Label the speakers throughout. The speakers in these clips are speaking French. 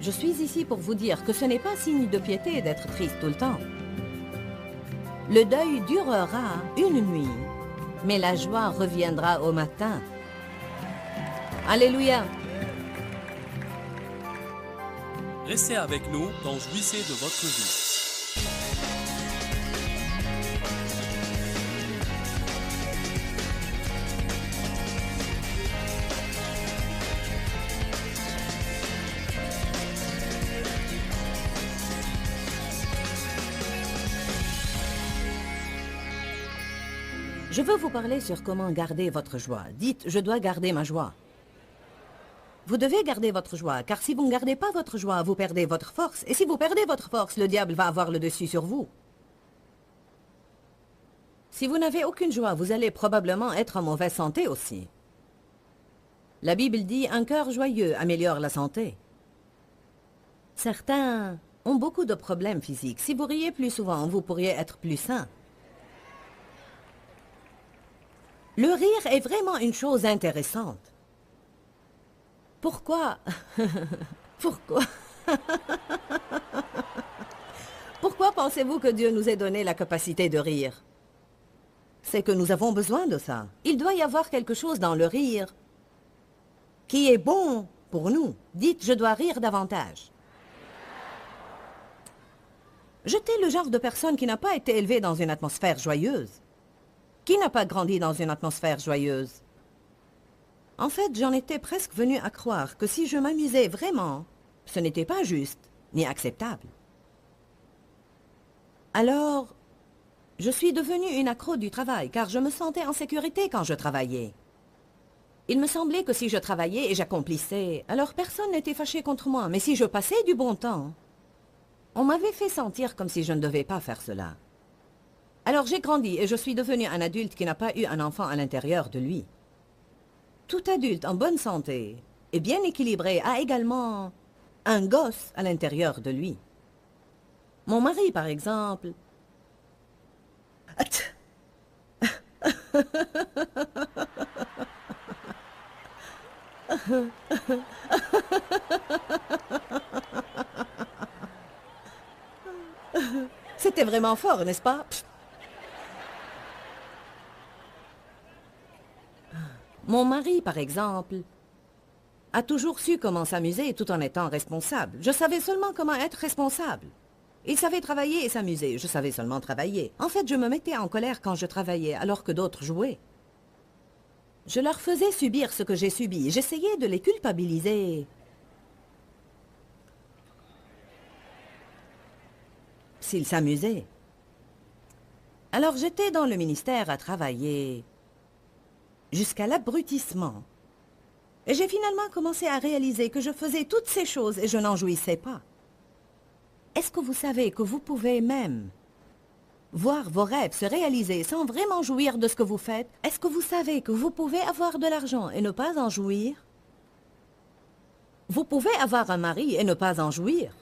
Speaker 1: Je suis ici pour vous dire que ce n'est pas signe de piété d'être triste tout le temps. Le deuil durera une nuit, mais la joie reviendra au matin. Alléluia!
Speaker 2: Restez avec nous dans Jouissez de votre vie.
Speaker 1: Je veux vous parler sur comment garder votre joie. Dites, je dois garder ma joie. Vous devez garder votre joie, car si vous ne gardez pas votre joie, vous perdez votre force. Et si vous perdez votre force, le diable va avoir le dessus sur vous. Si vous n'avez aucune joie, vous allez probablement être en mauvaise santé aussi. La Bible dit, un cœur joyeux améliore la santé. Certains ont beaucoup de problèmes physiques. Si vous riez plus souvent, vous pourriez être plus sain. Le rire est vraiment une chose intéressante. Pourquoi? Pourquoi? Pourquoi pensez-vous que Dieu nous ait donné la capacité de rire? C'est que nous avons besoin de ça. Il doit y avoir quelque chose dans le rire qui est bon pour nous. Dites, je dois rire davantage. J'étais le genre de personne qui n'a pas été élevée dans une atmosphère joyeuse. Qui n'a pas grandi dans une atmosphère joyeuse? En fait, j'en étais presque venue à croire que si je m'amusais vraiment, ce n'était pas juste ni acceptable. Alors, je suis devenue une accro du travail, car je me sentais en sécurité quand je travaillais. Il me semblait que si je travaillais et j'accomplissais, alors personne n'était fâché contre moi. Mais si je passais du bon temps, on m'avait fait sentir comme si je ne devais pas faire cela. Alors j'ai grandi et je suis devenu un adulte qui n'a pas eu un enfant à l'intérieur de lui. Tout adulte en bonne santé et bien équilibré a également un gosse à l'intérieur de lui. Mon mari, par exemple... C'était vraiment fort, n'est-ce pas? Mon mari, par exemple, a toujours su comment s'amuser tout en étant responsable. Je savais seulement comment être responsable. Il savait travailler et s'amuser. Je savais seulement travailler. En fait, je me mettais en colère quand je travaillais, alors que d'autres jouaient. Je leur faisais subir ce que j'ai subi. J'essayais de les culpabiliser. S'ils s'amusaient. Alors j'étais dans le ministère à travailler jusqu'à l'abrutissement. Et j'ai finalement commencé à réaliser que je faisais toutes ces choses et je n'en jouissais pas. Est-ce que vous savez que vous pouvez même voir vos rêves se réaliser sans vraiment jouir de ce que vous faites? Est-ce que vous savez que vous pouvez avoir de l'argent et ne pas en jouir? Vous pouvez avoir un mari et ne pas en jouir.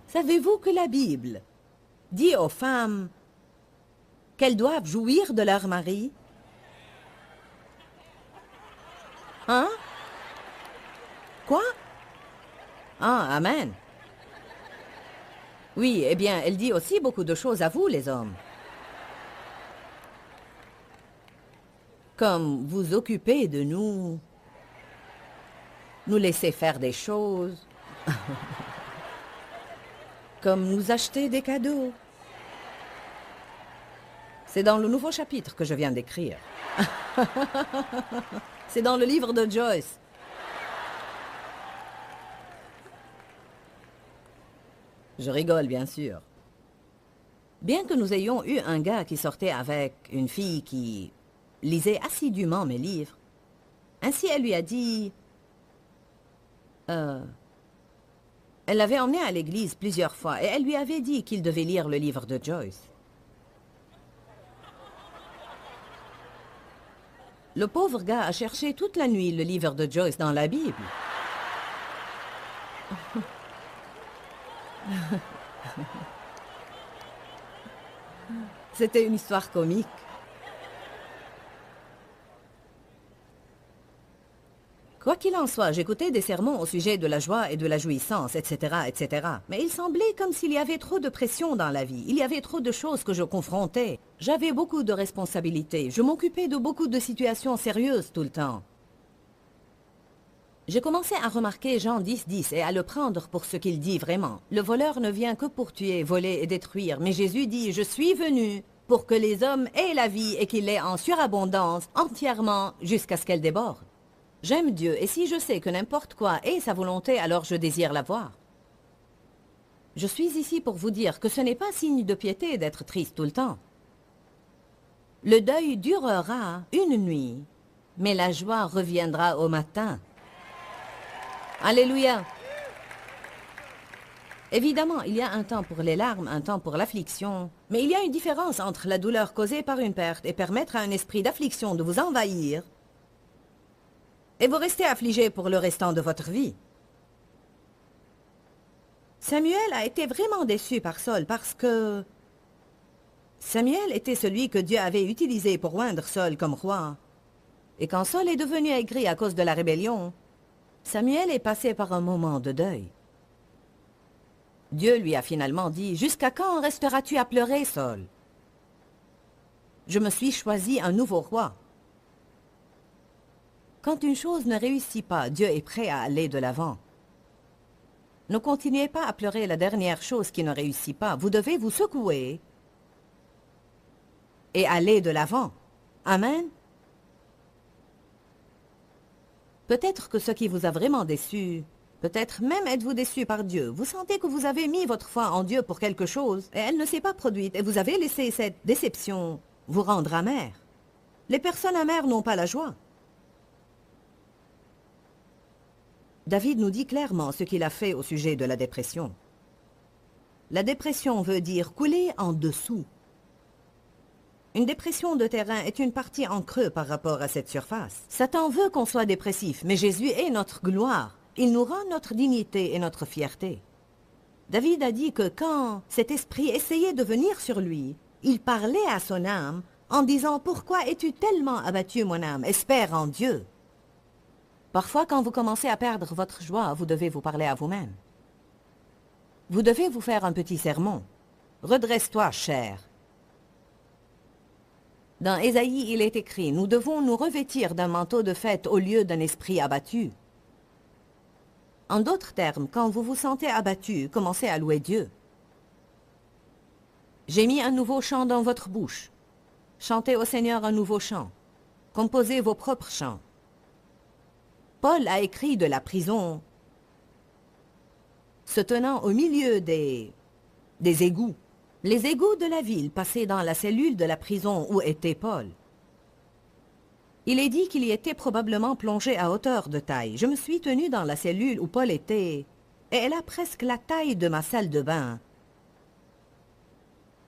Speaker 1: Savez-vous que la Bible dit aux femmes qu'elles doivent jouir de leur mari? Hein? Quoi? Ah, amen. Oui, eh bien, elle dit aussi beaucoup de choses à vous, les hommes. Comme vous occuper de nous, nous laisser faire des choses, comme nous acheter des cadeaux. C'est dans le nouveau chapitre que je viens d'écrire. C'est dans le livre de Joyce. Je rigole, bien sûr. Bien que nous ayons eu un gars qui sortait avec une fille qui lisait assidûment mes livres, ainsi elle lui a dit... Elle l'avait emmené à l'église plusieurs fois et elle lui avait dit qu'il devait lire le livre de Joyce. Le pauvre gars a cherché toute la nuit le livre de Joyce dans la Bible. C'était une histoire comique. Quoi qu'il en soit, j'écoutais des sermons au sujet de la joie et de la jouissance, etc., etc. Mais il semblait comme s'il y avait trop de pression dans la vie. Il y avait trop de choses que je confrontais. J'avais beaucoup de responsabilités. Je m'occupais de beaucoup de situations sérieuses tout le temps. J'ai commencé à remarquer Jean 10, 10 et à le prendre pour ce qu'il dit vraiment. Le voleur ne vient que pour tuer, voler et détruire. Mais Jésus dit, je suis venu pour que les hommes aient la vie et qu'ils l'aient en surabondance, entièrement, jusqu'à ce qu'elle déborde. J'aime Dieu, et si je sais que n'importe quoi est sa volonté, alors je désire la voir. Je suis ici pour vous dire que ce n'est pas signe de piété d'être triste tout le temps. Le deuil durera une nuit, mais la joie reviendra au matin. Alléluia! Évidemment, il y a un temps pour les larmes, un temps pour l'affliction, mais il y a une différence entre la douleur causée par une perte et permettre à un esprit d'affliction de vous envahir et vous restez affligé pour le restant de votre vie. Samuel a été vraiment déçu par Saul parce que Samuel était celui que Dieu avait utilisé pour oindre Saul comme roi. Et quand Saul est devenu aigri à cause de la rébellion, Samuel est passé par un moment de deuil. Dieu lui a finalement dit, « Jusqu'à quand resteras-tu à pleurer, Saul? Je me suis choisi un nouveau roi. » Quand une chose ne réussit pas, Dieu est prêt à aller de l'avant. Ne continuez pas à pleurer la dernière chose qui ne réussit pas. Vous devez vous secouer et aller de l'avant. Amen. Peut-être que ce qui vous a vraiment déçu, peut-être même êtes-vous déçu par Dieu. Vous sentez que vous avez mis votre foi en Dieu pour quelque chose et elle ne s'est pas produite et vous avez laissé cette déception vous rendre amer. Les personnes amères n'ont pas la joie. David nous dit clairement ce qu'il a fait au sujet de la dépression. La dépression veut dire couler en dessous. Une dépression de terrain est une partie en creux par rapport à cette surface. Satan veut qu'on soit dépressif, mais Jésus est notre gloire. Il nous rend notre dignité et notre fierté. David a dit que quand cet esprit essayait de venir sur lui, il parlait à son âme en disant « Pourquoi es-tu tellement abattu, mon âme? Espère en Dieu. » Parfois, quand vous commencez à perdre votre joie, vous devez vous parler à vous-même. Vous devez vous faire un petit sermon. Redresse-toi, cher. Dans Ésaïe, il est écrit, nous devons nous revêtir d'un manteau de fête au lieu d'un esprit abattu. En d'autres termes, quand vous vous sentez abattu, commencez à louer Dieu. J'ai mis un nouveau chant dans votre bouche. Chantez au Seigneur un nouveau chant. Composez vos propres chants. Paul a écrit de la prison, se tenant au milieu des égouts. Les égouts de la ville passaient dans la cellule de la prison où était Paul. Il est dit qu'il y était probablement plongé à hauteur de taille. Je me suis tenu dans la cellule où Paul était, et elle a presque la taille de ma salle de bain,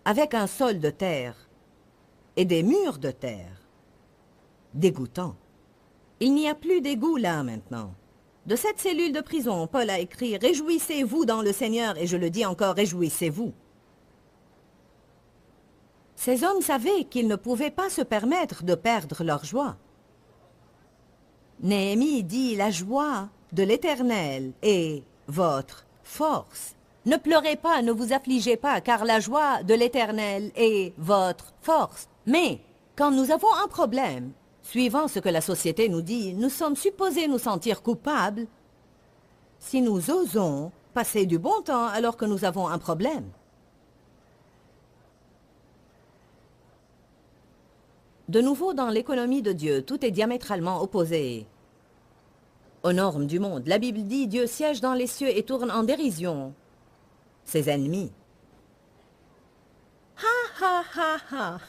Speaker 1: avec un sol de terre et des murs de terre. Dégoûtant. Il n'y a plus d'égout là maintenant. De cette cellule de prison, Paul a écrit « Réjouissez-vous dans le Seigneur » et je le dis encore « Réjouissez-vous ». Ces hommes savaient qu'ils ne pouvaient pas se permettre de perdre leur joie. Néhémie dit « La joie de l'Éternel est votre force ». Ne pleurez pas, ne vous affligez pas, car la joie de l'Éternel est votre force. Mais quand nous avons un problème, suivant ce que la société nous dit, nous sommes supposés nous sentir coupables si nous osons passer du bon temps alors que nous avons un problème. De nouveau, dans l'économie de Dieu, tout est diamétralement opposé aux normes du monde. La Bible dit « Dieu siège dans les cieux et tourne en dérision ses ennemis. » Ha ha ha ha.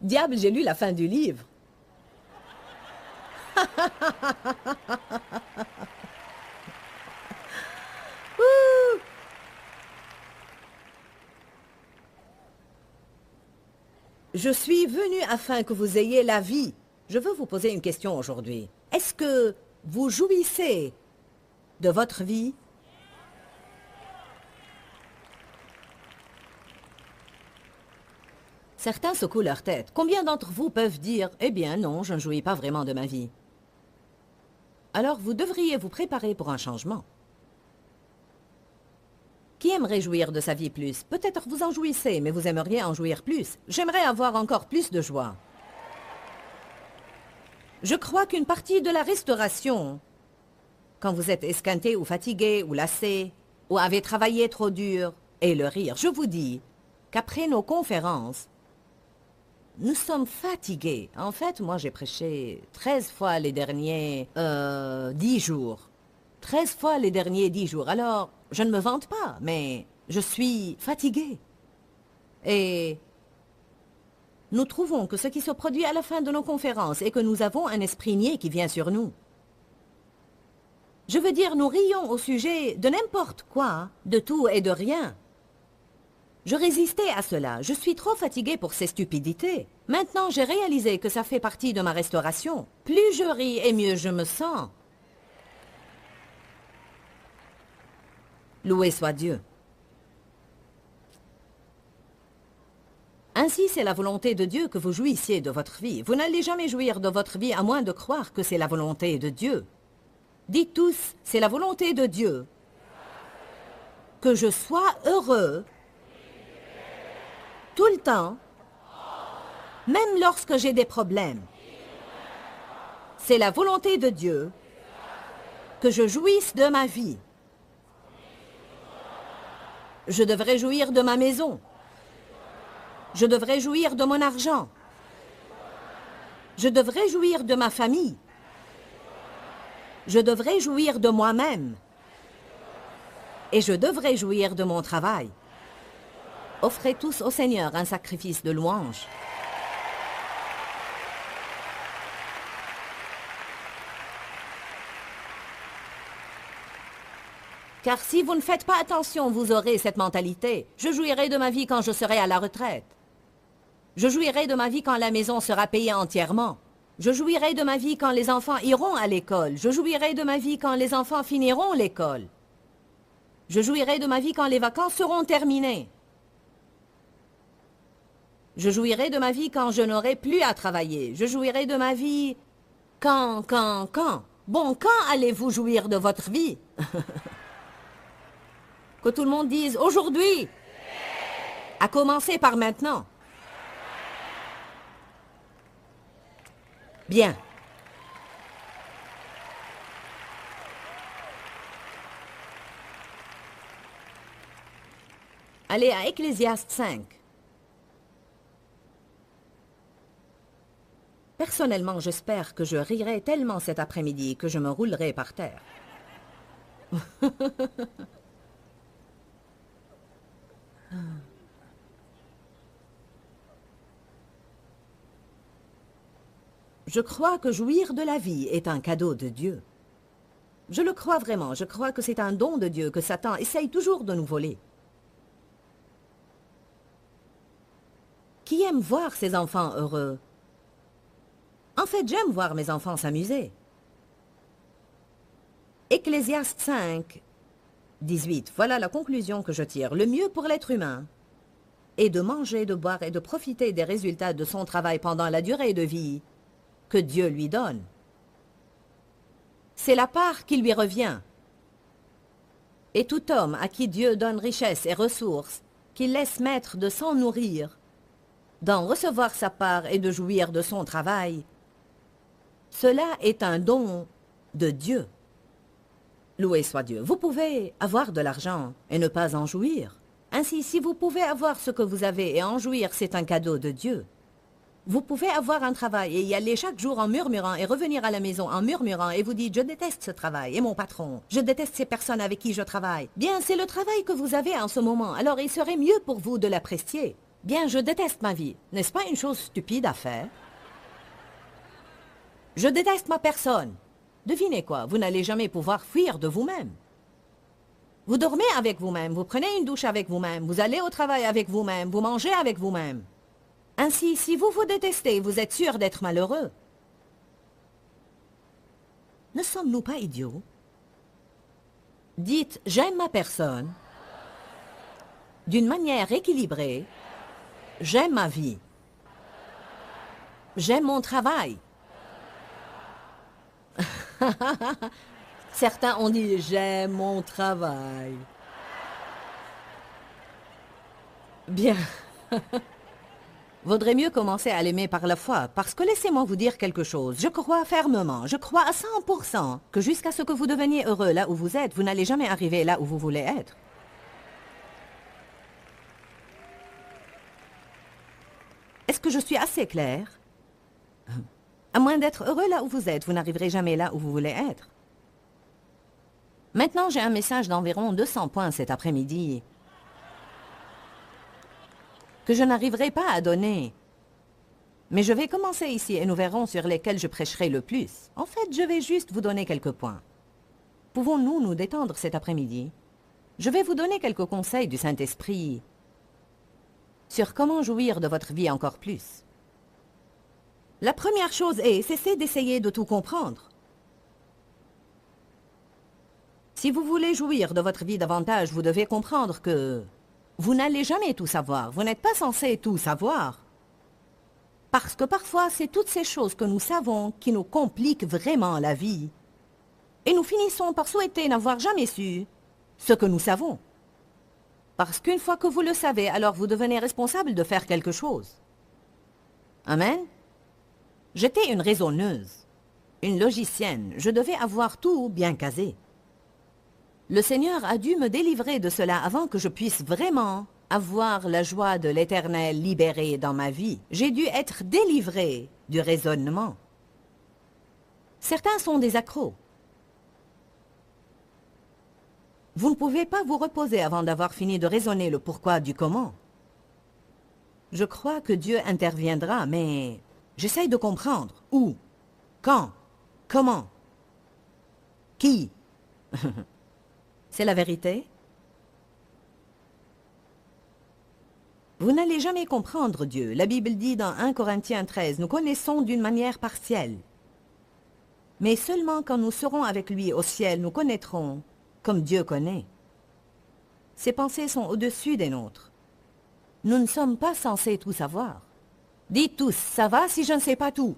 Speaker 1: Diable, j'ai lu la fin du livre. Je suis venu afin que vous ayez la vie. Je veux vous poser une question aujourd'hui. Est-ce que vous jouissez de votre vie? Certains secouent leur tête. Combien d'entre vous peuvent dire « Eh bien non, je ne jouis pas vraiment de ma vie ». Alors vous devriez vous préparer pour un changement. Qui aimerait jouir de sa vie plus? Peut-être vous en jouissez, mais vous aimeriez en jouir plus. J'aimerais avoir encore plus de joie. Je crois qu'une partie de la restauration, quand vous êtes esquinté ou fatigué ou lassé, ou avez travaillé trop dur, est le rire. Je vous dis qu'après nos conférences, nous sommes fatigués. En fait, moi j'ai prêché 13 fois les derniers 10 jours. 13 fois les derniers 10 jours. Alors, je ne me vante pas, mais je suis fatigué. Et nous trouvons que ce qui se produit à la fin de nos conférences est que nous avons un esprit niais qui vient sur nous. Je veux dire, nous rions au sujet de n'importe quoi, de tout et de rien. Je résistais à cela. Je suis trop fatigué pour ces stupidités. Maintenant, j'ai réalisé que ça fait partie de ma restauration. Plus je ris et mieux je me sens. Loué soit Dieu. Ainsi, c'est la volonté de Dieu que vous jouissiez de votre vie. Vous n'allez jamais jouir de votre vie à moins de croire que c'est la volonté de Dieu. Dites tous, c'est la volonté de Dieu que je sois heureux tout le temps, même lorsque j'ai des problèmes. C'est la volonté de Dieu que je jouisse de ma vie. Je devrais jouir de ma maison. Je devrais jouir de mon argent. Je devrais jouir de ma famille. Je devrais jouir de moi-même. Et je devrais jouir de mon travail. Offrez tous au Seigneur un sacrifice de louange. Car si vous ne faites pas attention, vous aurez cette mentalité. Je jouirai de ma vie quand je serai à la retraite. Je jouirai de ma vie quand la maison sera payée entièrement. Je jouirai de ma vie quand les enfants iront à l'école. Je jouirai de ma vie quand les enfants finiront l'école. Je jouirai de ma vie quand les vacances seront terminées. Je jouirai de ma vie quand je n'aurai plus à travailler. Je jouirai de ma vie quand. Bon, quand allez-vous jouir de votre vie? Que tout le monde dise aujourd'hui. À commencer par maintenant. Bien. Allez à Ecclésiaste 5. Personnellement, j'espère que je rirai tellement cet après-midi que je me roulerai par terre. Je crois que jouir de la vie est un cadeau de Dieu. Je le crois vraiment, je crois que c'est un don de Dieu que Satan essaye toujours de nous voler. Qui aime voir ses enfants heureux? En fait, j'aime voir mes enfants s'amuser. Ecclésiaste 5, 18. Voilà la conclusion que je tire. Le mieux pour l'être humain est de manger, de boire et de profiter des résultats de son travail pendant la durée de vie que Dieu lui donne. C'est la part qui lui revient. Et tout homme à qui Dieu donne richesse et ressources, qu'il laisse maître de s'en nourrir, d'en recevoir sa part et de jouir de son travail, cela est un don de Dieu. Loué soit Dieu. Vous pouvez avoir de l'argent et ne pas en jouir. Ainsi, si vous pouvez avoir ce que vous avez et en jouir, c'est un cadeau de Dieu. Vous pouvez avoir un travail et y aller chaque jour en murmurant et revenir à la maison en murmurant et vous dites « Je déteste ce travail et mon patron. Je déteste ces personnes avec qui je travaille. » Bien, c'est le travail que vous avez en ce moment. Alors, il serait mieux pour vous de l'apprécier. Bien, je déteste ma vie. N'est-ce pas une chose stupide à faire? Je déteste ma personne. Devinez quoi, vous n'allez jamais pouvoir fuir de vous-même. Vous dormez avec vous-même, vous prenez une douche avec vous-même, vous allez au travail avec vous-même, vous mangez avec vous-même. Ainsi, si vous vous détestez, vous êtes sûr d'être malheureux. Ne sommes-nous pas idiots? Dites « J'aime ma personne » d'une manière équilibrée. J'aime ma vie. J'aime mon travail. Certains ont dit « j'aime mon travail ». Bien. Vaudrait mieux commencer à l'aimer par la foi, parce que laissez-moi vous dire quelque chose. Je crois fermement, je crois à 100% que jusqu'à ce que vous deveniez heureux là où vous êtes, vous n'allez jamais arriver là où vous voulez être. Est-ce que je suis assez claire? À moins d'être heureux là où vous êtes, vous n'arriverez jamais là où vous voulez être. Maintenant, j'ai un message d'environ 200 points cet après-midi que je n'arriverai pas à donner. Mais je vais commencer ici et nous verrons sur lesquels je prêcherai le plus. En fait, je vais juste vous donner quelques points. Pouvons-nous nous détendre cet après-midi? Je vais vous donner quelques conseils du Saint-Esprit sur comment jouir de votre vie encore plus. La première chose est, cessez d'essayer de tout comprendre. Si vous voulez jouir de votre vie davantage, vous devez comprendre que vous n'allez jamais tout savoir. Vous n'êtes pas censé tout savoir. Parce que parfois, c'est toutes ces choses que nous savons qui nous compliquent vraiment la vie. Et nous finissons par souhaiter n'avoir jamais su ce que nous savons. Parce qu'une fois que vous le savez, alors vous devenez responsable de faire quelque chose. Amen. J'étais une raisonneuse, une logicienne. Je devais avoir tout bien casé. Le Seigneur a dû me délivrer de cela avant que je puisse vraiment avoir la joie de l'Éternel libérée dans ma vie. J'ai dû être délivré du raisonnement. Certains sont des accros. Vous ne pouvez pas vous reposer avant d'avoir fini de raisonner le pourquoi du comment. Je crois que Dieu interviendra, mais j'essaye de comprendre où, quand, comment, qui. C'est la vérité? Vous n'allez jamais comprendre Dieu. La Bible dit dans 1 Corinthiens 13, nous connaissons d'une manière partielle. Mais seulement quand nous serons avec lui au ciel, nous connaîtrons comme Dieu connaît. Ses pensées sont au-dessus des nôtres. Nous ne sommes pas censés tout savoir. Dites tous, ça va si je ne sais pas tout?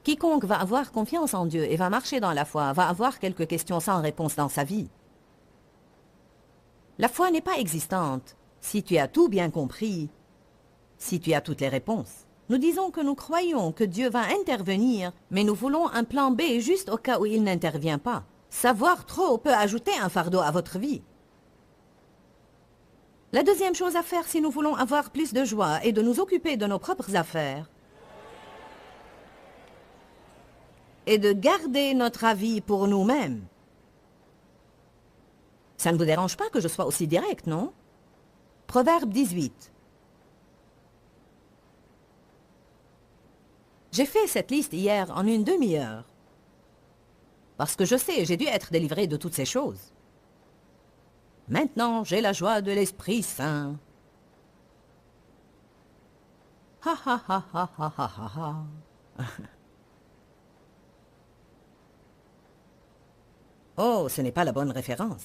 Speaker 1: Quiconque va avoir confiance en Dieu et va marcher dans la foi, va avoir quelques questions sans réponse dans sa vie. La foi n'est pas existante si tu as tout bien compris, si tu as toutes les réponses. Nous disons que nous croyons que Dieu va intervenir, mais nous voulons un plan B juste au cas où il n'intervient pas. Savoir trop peut ajouter un fardeau à votre vie. La deuxième chose à faire si nous voulons avoir plus de joie est de nous occuper de nos propres affaires et de garder notre avis pour nous-mêmes. Ça ne vous dérange pas que je sois aussi direct, non? Proverbe 18. J'ai fait cette liste hier en une demi-heure. Parce que je sais, j'ai dû être délivré de toutes ces choses. Maintenant, j'ai la joie de l'Esprit Saint. Ha ha ha ha ha ha ha ha. Oh, ce n'est pas la bonne référence.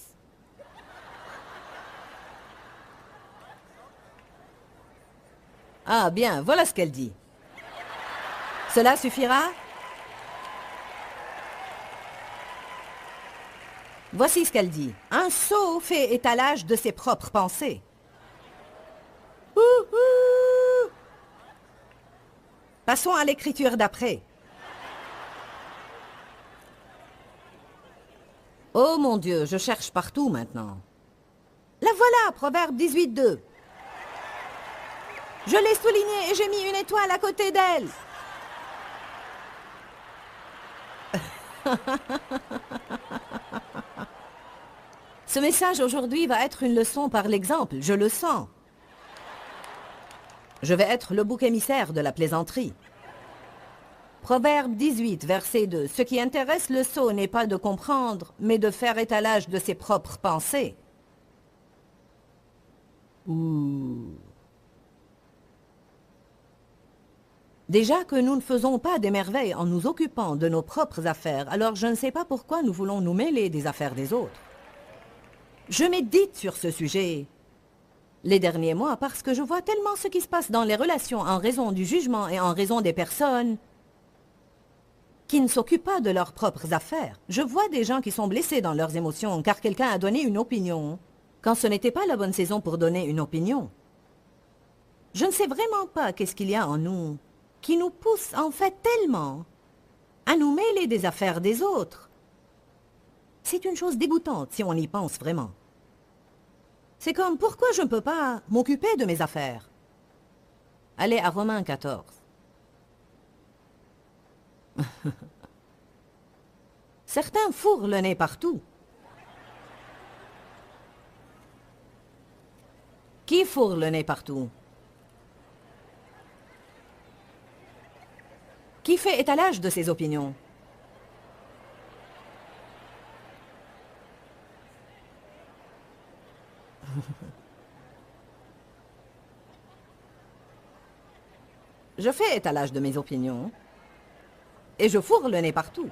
Speaker 1: Ah bien, voilà ce qu'elle dit. Cela suffira? Voici ce qu'elle dit. Un sot fait étalage de ses propres pensées. Ouhou! Passons à l'écriture d'après. Oh mon Dieu, je cherche partout maintenant. La voilà, Proverbe 18:2. Je l'ai souligné et j'ai mis une étoile à côté d'elle. Ce message aujourd'hui va être une leçon par l'exemple, je le sens. Je vais être le bouc émissaire de la plaisanterie. Proverbe 18, verset 2. Ce qui intéresse le sot n'est pas de comprendre, mais de faire étalage de ses propres pensées. Ouh. Déjà que nous ne faisons pas des merveilles en nous occupant de nos propres affaires, alors je ne sais pas pourquoi nous voulons nous mêler des affaires des autres. Je médite sur ce sujet. les derniers mois parce que je vois tellement ce qui se passe dans les relations en raison du jugement et en raison des personnes qui ne s'occupent pas de leurs propres affaires. Je vois des gens qui sont blessés dans leurs émotions car quelqu'un a donné une opinion quand ce n'était pas la bonne saison pour donner une opinion. Je ne sais vraiment pas qu'est-ce qu'il y a en nous qui nous pousse en fait tellement à nous mêler des affaires des autres. C'est une chose dégoûtante si on y pense vraiment. C'est comme, pourquoi je ne peux pas m'occuper de mes affaires? Allez à Romains 14. Certains fourrent le nez partout. Qui fourre le nez partout? Qui fait étalage de ses opinions? Je fais étalage de mes opinions et je fourre le nez partout.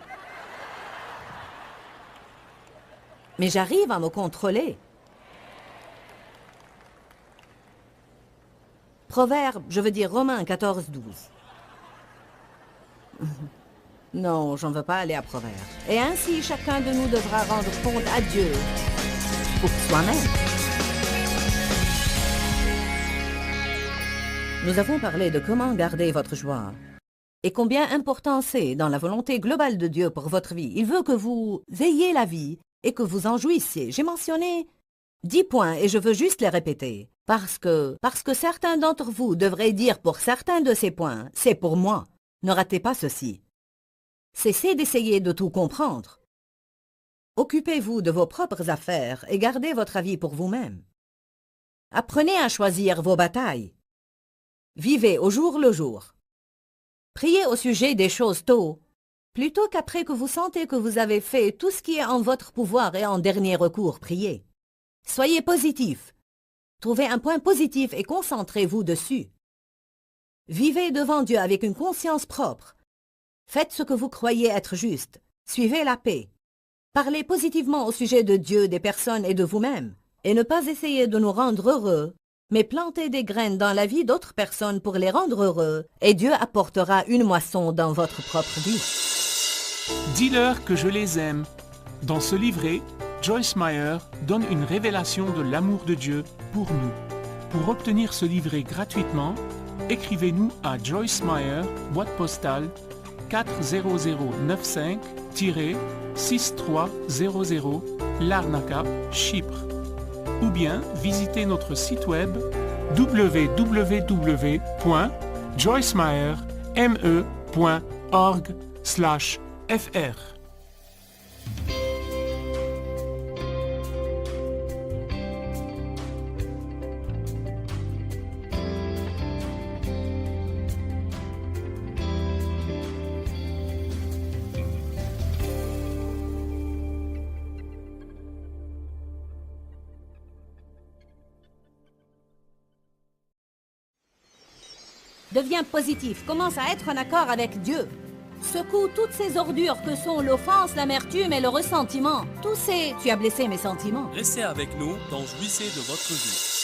Speaker 1: Mais j'arrive à me contrôler. Proverbe, je veux dire Romains 14, 12. Non, je ne veux pas aller à Proverbe. Et ainsi, chacun de nous devra rendre compte à Dieu pour soi-même. Nous avons parlé de comment garder votre joie et combien important c'est dans la volonté globale de Dieu pour votre vie. Il veut que vous ayez la vie et que vous en jouissiez. J'ai mentionné 10 points et je veux juste les répéter. Parce que certains d'entre vous devraient dire pour certains de ces points, c'est pour moi. Ne ratez pas ceci. Cessez d'essayer de tout comprendre. Occupez-vous de vos propres affaires et gardez votre avis pour vous-même. Apprenez à choisir vos batailles. Vivez au jour le jour. Priez au sujet des choses tôt, plutôt qu'après que vous sentez que vous avez fait tout ce qui est en votre pouvoir et en dernier recours, priez. Soyez positif. Trouvez un point positif et concentrez-vous dessus. Vivez devant Dieu avec une conscience propre. Faites ce que vous croyez être juste. Suivez la paix. Parlez positivement au sujet de Dieu, des personnes et de vous-même. Et ne pas essayer de nous rendre heureux, mais plantez des graines dans la vie d'autres personnes pour les rendre heureux, et Dieu apportera une moisson dans votre propre vie.
Speaker 3: Dis-leur que je les aime. Dans ce livret, Joyce Meyer donne une révélation de l'amour de Dieu pour nous. Pour obtenir ce livret gratuitement, écrivez-nous à Joyce Meyer, boîte postale 40095-6300, Larnaca, Chypre. Ou bien visitez notre site web www.joycemeyer.org/fr.
Speaker 1: Deviens positif, commence à être en accord avec Dieu. Secoue toutes ces ordures que sont l'offense, l'amertume et le ressentiment. Tous ces... Tu as blessé mes sentiments.
Speaker 2: Restez avec nous dans Jouissez de votre vie.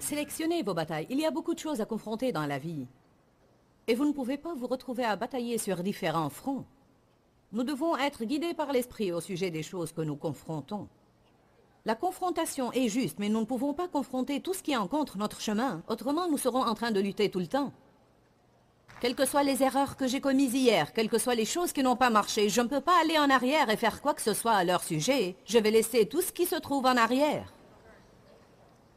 Speaker 1: Sélectionnez vos batailles. Il y a beaucoup de choses à confronter dans la vie. Et vous ne pouvez pas vous retrouver à batailler sur différents fronts. Nous devons être guidés par l'esprit au sujet des choses que nous confrontons. La confrontation est juste, mais nous ne pouvons pas confronter tout ce qui rencontre notre chemin. Autrement, nous serons en train de lutter tout le temps. Quelles que soient les erreurs que j'ai commises hier, quelles que soient les choses qui n'ont pas marché, je ne peux pas aller en arrière et faire quoi que ce soit à leur sujet. Je vais laisser tout ce qui se trouve en arrière.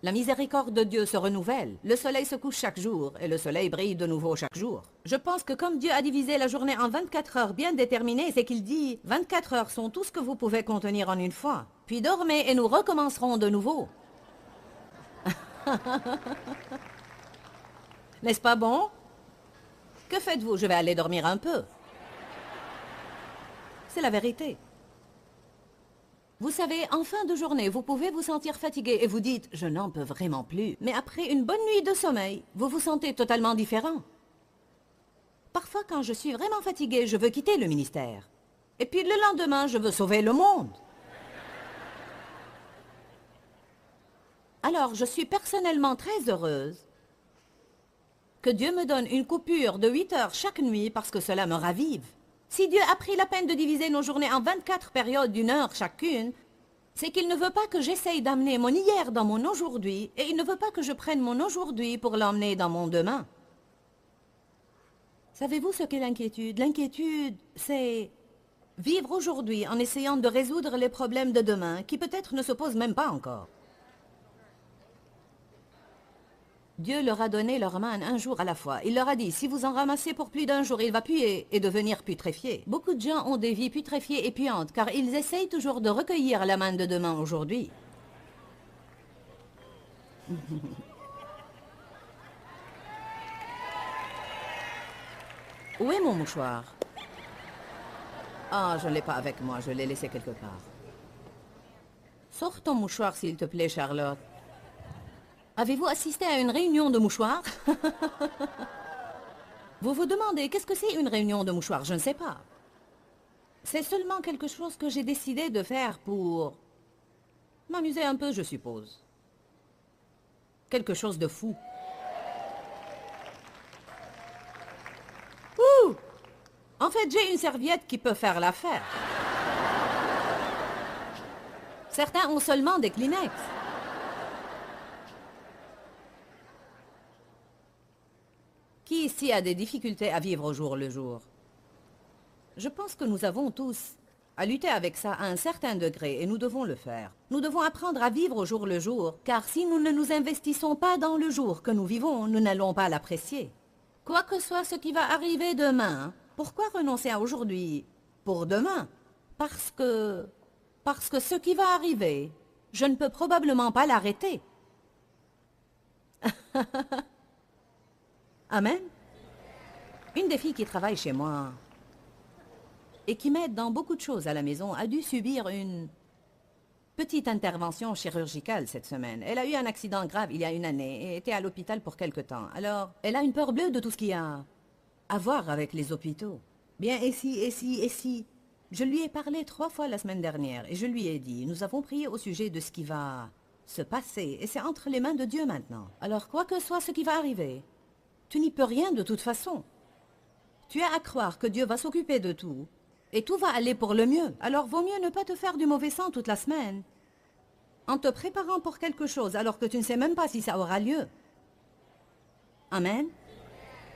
Speaker 1: La miséricorde de Dieu se renouvelle. Le soleil se couche chaque jour et le soleil brille de nouveau chaque jour. Je pense que comme Dieu a divisé la journée en 24 heures bien déterminées, c'est qu'il dit « 24 heures sont tout ce que vous pouvez contenir en une fois. Puis dormez et nous recommencerons de nouveau. » N'est-ce pas bon? Que faites-vous? Je vais aller dormir un peu. C'est la vérité. Vous savez, en fin de journée, vous pouvez vous sentir fatigué et vous dites « je n'en peux vraiment plus ». Mais après une bonne nuit de sommeil, vous vous sentez totalement différent. Parfois, quand je suis vraiment fatiguée, je veux quitter le ministère. Et puis le lendemain, je veux sauver le monde. Alors, je suis personnellement très heureuse que Dieu me donne une coupure de 8 heures chaque nuit parce que cela me ravive. Si Dieu a pris la peine de diviser nos journées en 24 périodes d'1 heure chacune, c'est qu'il ne veut pas que j'essaye d'amener mon hier dans mon aujourd'hui et il ne veut pas que je prenne mon aujourd'hui pour l'emmener dans mon demain. Savez-vous ce qu'est l'inquiétude? L'inquiétude, c'est vivre aujourd'hui en essayant de résoudre les problèmes de demain qui peut-être ne se posent même pas encore. Dieu leur a donné leur manne un jour à la fois. Il leur a dit, si vous en ramassez pour plus d'un jour, il va puer et devenir putréfié. Beaucoup de gens ont des vies putréfiées et puantes, car ils essayent toujours de recueillir la manne de demain aujourd'hui. Où est mon mouchoir? Ah, je ne l'ai pas avec moi, je l'ai laissé quelque part. Sors ton mouchoir, s'il te plaît, Charlotte. Avez-vous assisté à une réunion de mouchoirs? Vous vous demandez, qu'est-ce que c'est une réunion de mouchoirs? Je ne sais pas. C'est seulement quelque chose que j'ai décidé de faire pour m'amuser un peu, je suppose. Quelque chose de fou. Ouh! En fait, j'ai une serviette qui peut faire l'affaire. Certains ont seulement des Kleenex. Qui ici a des difficultés à vivre au jour le jour? Je pense que nous avons tous à lutter avec ça à un certain degré et nous devons le faire. Nous devons apprendre à vivre au jour le jour, car si nous ne nous investissons pas dans le jour que nous vivons, nous n'allons pas l'apprécier. Quoi que soit ce qui va arriver demain, pourquoi renoncer à aujourd'hui pour demain? Parce que ce qui va arriver, je ne peux probablement pas l'arrêter. Amen. Une des filles qui travaille chez moi et qui m'aide dans beaucoup de choses à la maison a dû subir une petite intervention chirurgicale cette semaine. Elle a eu un accident grave il y a une année et était à l'hôpital pour quelque temps. Alors, elle a une peur bleue de tout ce qu'il y a à voir avec les hôpitaux. Bien, et si. Je lui ai parlé 3 fois la semaine dernière et je lui ai dit, nous avons prié au sujet de ce qui va se passer et c'est entre les mains de Dieu maintenant. Alors, quoi que soit ce qui va arriver, tu n'y peux rien de toute façon. Tu as à croire que Dieu va s'occuper de tout, et tout va aller pour le mieux. Alors vaut mieux ne pas te faire du mauvais sang toute la semaine, en te préparant pour quelque chose alors que tu ne sais même pas si ça aura lieu. Amen.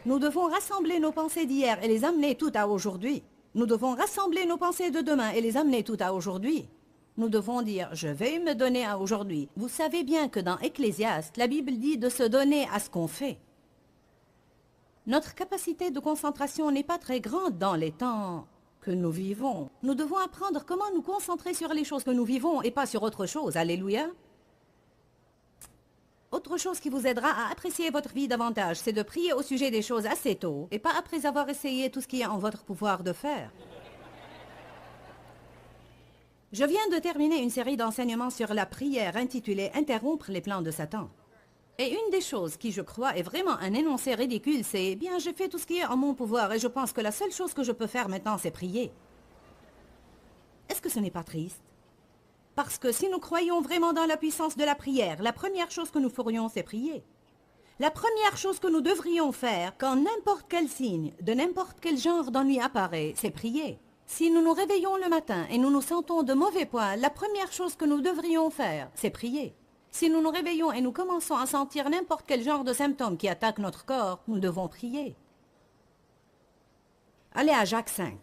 Speaker 1: Nous devons rassembler nos pensées d'hier et les amener toutes à aujourd'hui. Nous devons rassembler nos pensées de demain et les amener toutes à aujourd'hui. Nous devons dire, je vais me donner à aujourd'hui. Vous savez bien que dans Ecclésiaste, la Bible dit de se donner à ce qu'on fait. Notre capacité de concentration n'est pas très grande dans les temps que nous vivons. Nous devons apprendre comment nous concentrer sur les choses que nous vivons et pas sur autre chose. Alléluia. Autre chose qui vous aidera à apprécier votre vie davantage, c'est de prier au sujet des choses assez tôt et pas après avoir essayé tout ce qui est en votre pouvoir de faire. Je viens de terminer une série d'enseignements sur la prière intitulée « Interrompre les plans de Satan ». Et une des choses qui, je crois, est vraiment un énoncé ridicule, c'est « Bien, j'ai fait tout ce qui est en mon pouvoir et je pense que la seule chose que je peux faire maintenant, c'est prier. » Est-ce que ce n'est pas triste? Parce que si nous croyons vraiment dans la puissance de la prière, la première chose que nous ferions, c'est prier. La première chose que nous devrions faire, quand n'importe quel signe, de n'importe quel genre d'ennui apparaît, c'est prier. Si nous nous réveillons le matin et nous nous sentons de mauvais poils, la première chose que nous devrions faire, c'est prier. Si nous nous réveillons et nous commençons à sentir n'importe quel genre de symptômes qui attaquent notre corps, nous devons prier. Allez à Jacques 5.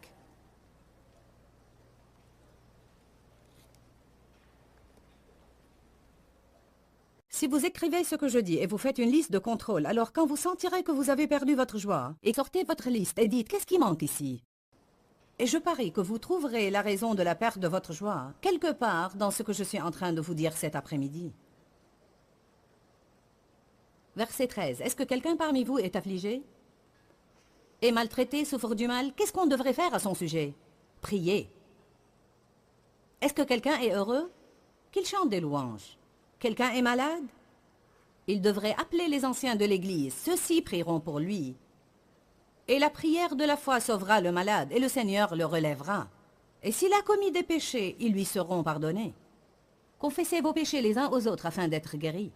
Speaker 1: Si vous écrivez ce que je dis et vous faites une liste de contrôle, alors quand vous sentirez que vous avez perdu votre joie, et sortez votre liste et dites « Qu'est-ce qui manque ici ?» Et je parie que vous trouverez la raison de la perte de votre joie quelque part dans ce que je suis en train de vous dire cet après-midi. Verset 13. Est-ce que quelqu'un parmi vous est affligé? Est maltraité, souffre du mal? Qu'est-ce qu'on devrait faire à son sujet? Prier. Est-ce que quelqu'un est heureux? Qu'il chante des louanges. Quelqu'un est malade? Il devrait appeler les anciens de l'Église. Ceux-ci prieront pour lui. Et la prière de la foi sauvera le malade, et le Seigneur le relèvera. Et s'il a commis des péchés, ils lui seront pardonnés. Confessez vos péchés les uns aux autres afin d'être guéris.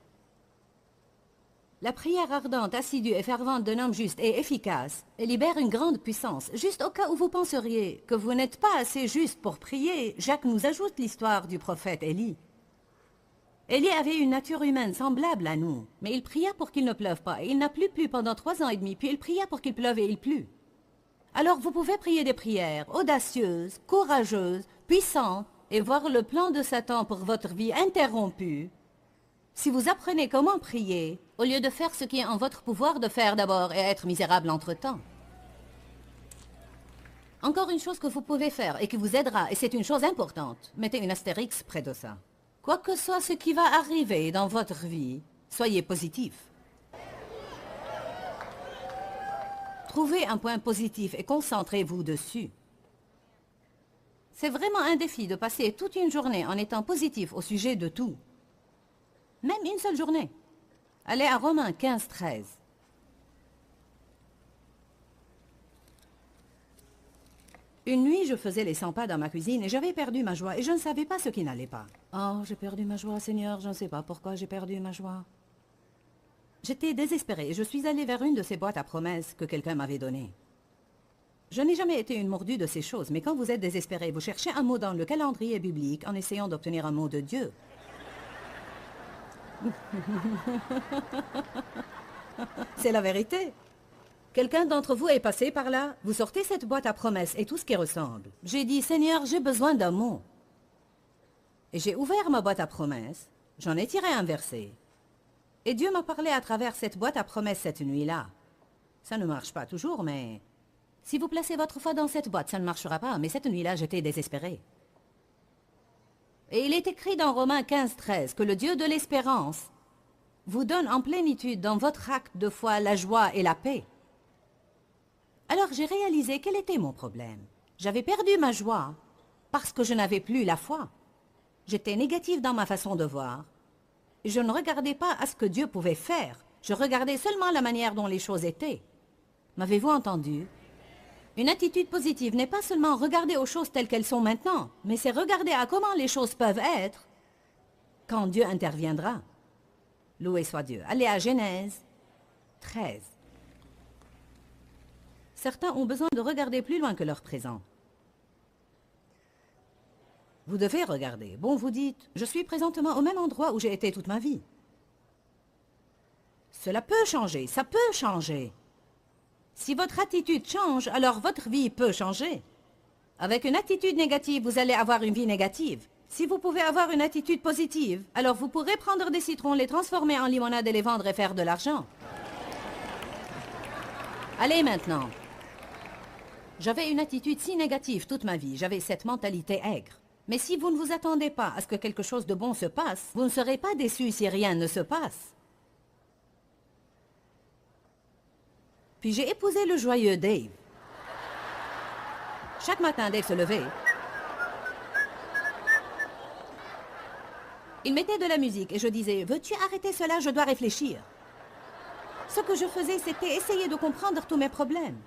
Speaker 1: La prière ardente, assidue et fervente d'un homme juste est efficace et libère une grande puissance. Juste au cas où vous penseriez que vous n'êtes pas assez juste pour prier, Jacques nous ajoute l'histoire du prophète Élie. Élie avait une nature humaine semblable à nous, mais il pria pour qu'il ne pleuve pas, et il n'a plus plu pendant 3 ans et demi, puis il pria pour qu'il pleuve et il plut. Alors vous pouvez prier des prières audacieuses, courageuses, puissantes, et voir le plan de Satan pour votre vie interrompu. Si vous apprenez comment prier, au lieu de faire ce qui est en votre pouvoir de faire d'abord et être misérable entre-temps. Encore une chose que vous pouvez faire et qui vous aidera, et c'est une chose importante, mettez une astérix près de ça. Quoi que soit ce qui va arriver dans votre vie, soyez positif. Trouvez un point positif et concentrez-vous dessus. C'est vraiment un défi de passer toute une journée en étant positif au sujet de tout. Même une seule journée. Allez à Romains 15, 13. Une nuit, je faisais les 100 pas dans ma cuisine et j'avais perdu ma joie et je ne savais pas ce qui n'allait pas. Oh, j'ai perdu ma joie, Seigneur, je ne sais pas pourquoi j'ai perdu ma joie. J'étais désespérée et je suis allée vers une de ces boîtes à promesses que quelqu'un m'avait données. Je n'ai jamais été une mordue de ces choses, mais quand vous êtes désespéré, vous cherchez un mot dans le calendrier biblique en essayant d'obtenir un mot de Dieu. C'est la vérité. Quelqu'un d'entre vous est passé par là? Vous sortez cette boîte à promesses et tout ce qui ressemble. J'ai dit, Seigneur, j'ai besoin d'un mot. Et j'ai ouvert ma boîte à promesses. J'en ai tiré un verset. Et Dieu m'a parlé à travers cette boîte à promesses cette nuit-là. Ça ne marche pas toujours, mais... Si vous placez votre foi dans cette boîte, ça ne marchera pas. Mais cette nuit-là, j'étais désespérée. Et il est écrit dans Romains 15, 13 que le Dieu de l'espérance vous donne en plénitude dans votre acte de foi la joie et la paix. Alors j'ai réalisé quel était mon problème. J'avais perdu ma joie parce que je n'avais plus la foi. J'étais négative dans ma façon de voir. Je ne regardais pas à ce que Dieu pouvait faire. Je regardais seulement la manière dont les choses étaient. M'avez-vous entendu? Une attitude positive n'est pas seulement regarder aux choses telles qu'elles sont maintenant, mais c'est regarder à comment les choses peuvent être quand Dieu interviendra. Loué soit Dieu. Allez à Genèse 13. Certains ont besoin de regarder plus loin que leur présent. Vous devez regarder. Bon, vous dites, je suis présentement au même endroit où j'ai été toute ma vie. Cela peut changer, ça peut changer. Si votre attitude change, alors votre vie peut changer. Avec une attitude négative, vous allez avoir une vie négative. Si vous pouvez avoir une attitude positive, alors vous pourrez prendre des citrons, les transformer en limonade et les vendre et faire de l'argent. Allez maintenant. J'avais une attitude si négative toute ma vie, j'avais cette mentalité aigre. Mais si vous ne vous attendez pas à ce que quelque chose de bon se passe, vous ne serez pas déçus si rien ne se passe. Puis j'ai épousé le joyeux Dave. Chaque matin, Dave se levait. Il mettait de la musique et je disais, veux-tu arrêter cela, je dois réfléchir. Ce que je faisais, c'était essayer de comprendre tous mes problèmes.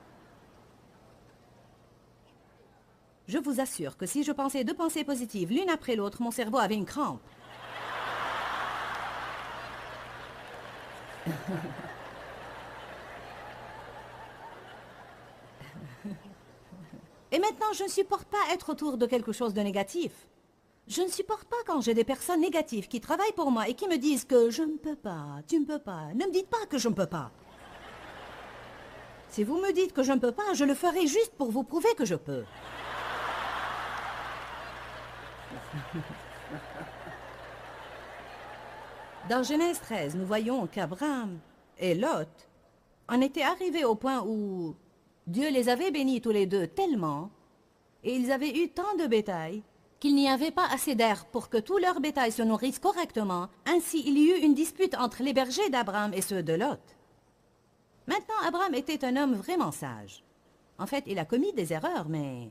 Speaker 1: Je vous assure que si je pensais 2 pensées positives l'une après l'autre, mon cerveau avait une crampe. Et maintenant, je ne supporte pas être autour de quelque chose de négatif. Je ne supporte pas quand j'ai des personnes négatives qui travaillent pour moi et qui me disent que je ne peux pas, tu ne peux pas. Ne me dites pas que je ne peux pas. Si vous me dites que je ne peux pas, je le ferai juste pour vous prouver que je peux. Dans Genèse 13, nous voyons qu'Abraham et Lot en étaient arrivés au point où Dieu les avait bénis tous les deux tellement, et ils avaient eu tant de bétail, qu'il n'y avait pas assez d'air pour que tout leur bétail se nourrisse correctement. Ainsi, il y eut une dispute entre les bergers d'Abraham et ceux de Lot. Maintenant, Abraham était un homme vraiment sage. En fait, il a commis des erreurs, mais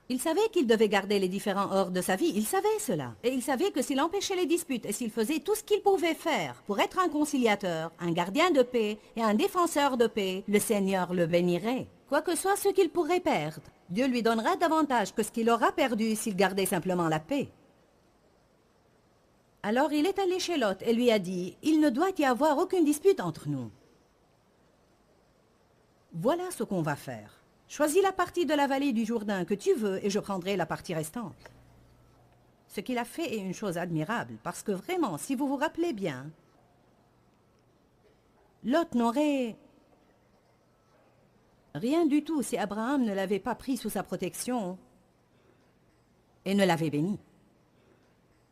Speaker 1: Il savait qu'il devait garder les différends hors de sa vie, il savait cela. Et il savait que s'il empêchait les disputes et s'il faisait tout ce qu'il pouvait faire pour être un conciliateur, un gardien de paix et un défenseur de paix, le Seigneur le bénirait. Quoi que soit ce qu'il pourrait perdre, Dieu lui donnera davantage que ce qu'il aura perdu s'il gardait simplement la paix. Alors il est allé chez Lot et lui a dit, « Il ne doit y avoir aucune dispute entre nous. Voilà ce qu'on va faire. Choisis la partie de la vallée du Jourdain que tu veux et je prendrai la partie restante. » Ce qu'il a fait est une chose admirable, parce que vraiment, si vous vous rappelez bien, Lot n'aurait rien du tout si Abraham ne l'avait pas pris sous sa protection et ne l'avait béni.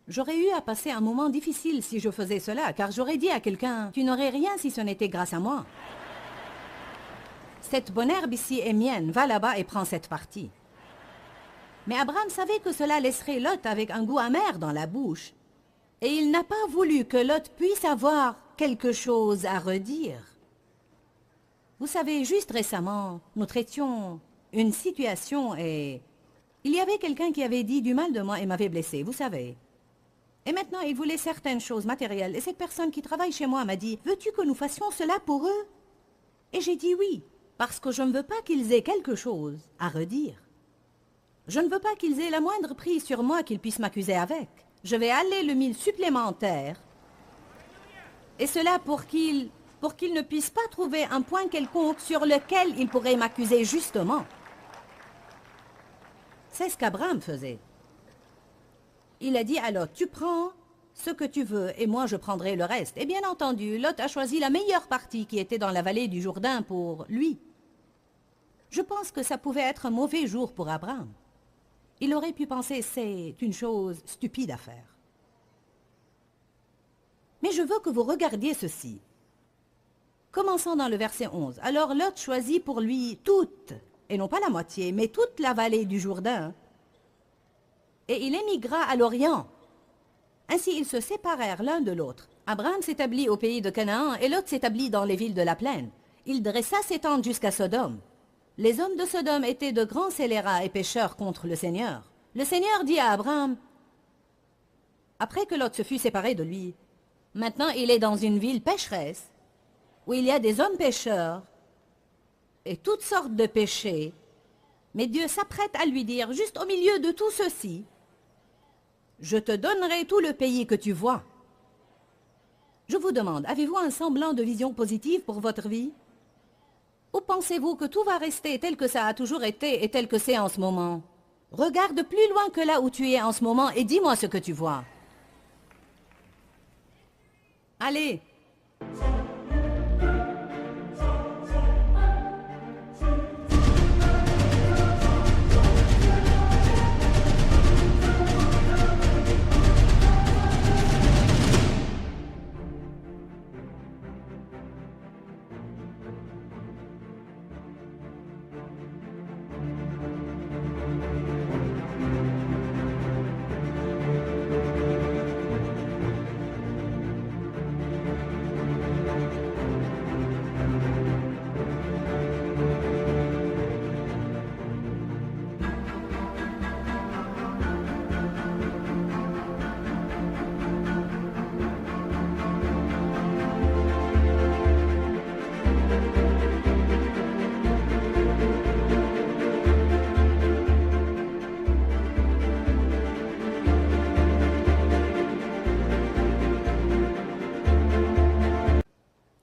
Speaker 1: J'aurais eu à passer un moment difficile si je faisais cela, car j'aurais dit à quelqu'un, « Tu n'aurais rien si ce n'était grâce à moi. Cette bonne herbe ici est mienne, va là-bas et prends cette partie. » Mais Abraham savait que cela laisserait Lot avec un goût amer dans la bouche. Et il n'a pas voulu que Lot puisse avoir quelque chose à redire. Vous savez, juste récemment, nous traitions une situation et il y avait quelqu'un qui avait dit du mal de moi et m'avait blessé, vous savez. Et maintenant, il voulait certaines choses matérielles. Et cette personne qui travaille chez moi m'a dit, « Veux-tu que nous fassions cela pour eux ?» Et j'ai dit oui, parce que je ne veux pas qu'ils aient quelque chose à redire. Je ne veux pas qu'ils aient la moindre prise sur moi qu'ils puissent m'accuser avec. Je vais aller le 1000 supplémentaire. Et cela pour qu'ils ne puissent pas trouver un point quelconque sur lequel ils pourraient m'accuser justement. C'est ce qu'Abraham faisait. Il a dit à Lot, tu prends ce que tu veux et moi je prendrai le reste. Et bien entendu, Lot a choisi la meilleure partie qui était dans la vallée du Jourdain pour lui. Je pense que ça pouvait être un mauvais jour pour Abraham. Il aurait pu penser, c'est une chose stupide à faire. Mais je veux que vous regardiez ceci. Commençons dans le verset 11. Alors Lot choisit pour lui toute, et non pas la moitié, mais toute la vallée du Jourdain. Et il émigra à l'Orient. Ainsi ils se séparèrent l'un de l'autre. Abraham s'établit au pays de Canaan et Lot s'établit dans les villes de la plaine. Il dressa ses tentes jusqu'à Sodome. Les hommes de Sodome étaient de grands scélérats et pécheurs contre le Seigneur. Le Seigneur dit à Abraham, après que Lot se fut séparé de lui, maintenant il est dans une ville pécheresse, où il y a des hommes pécheurs et toutes sortes de péchés, mais Dieu s'apprête à lui dire, juste au milieu de tout ceci, je te donnerai tout le pays que tu vois. Je vous demande, avez-vous un semblant de vision positive pour votre vie? Ou pensez-vous que tout va rester tel que ça a toujours été et tel que c'est en ce moment? Regarde plus loin que là où tu es en ce moment et dis-moi ce que tu vois. Allez!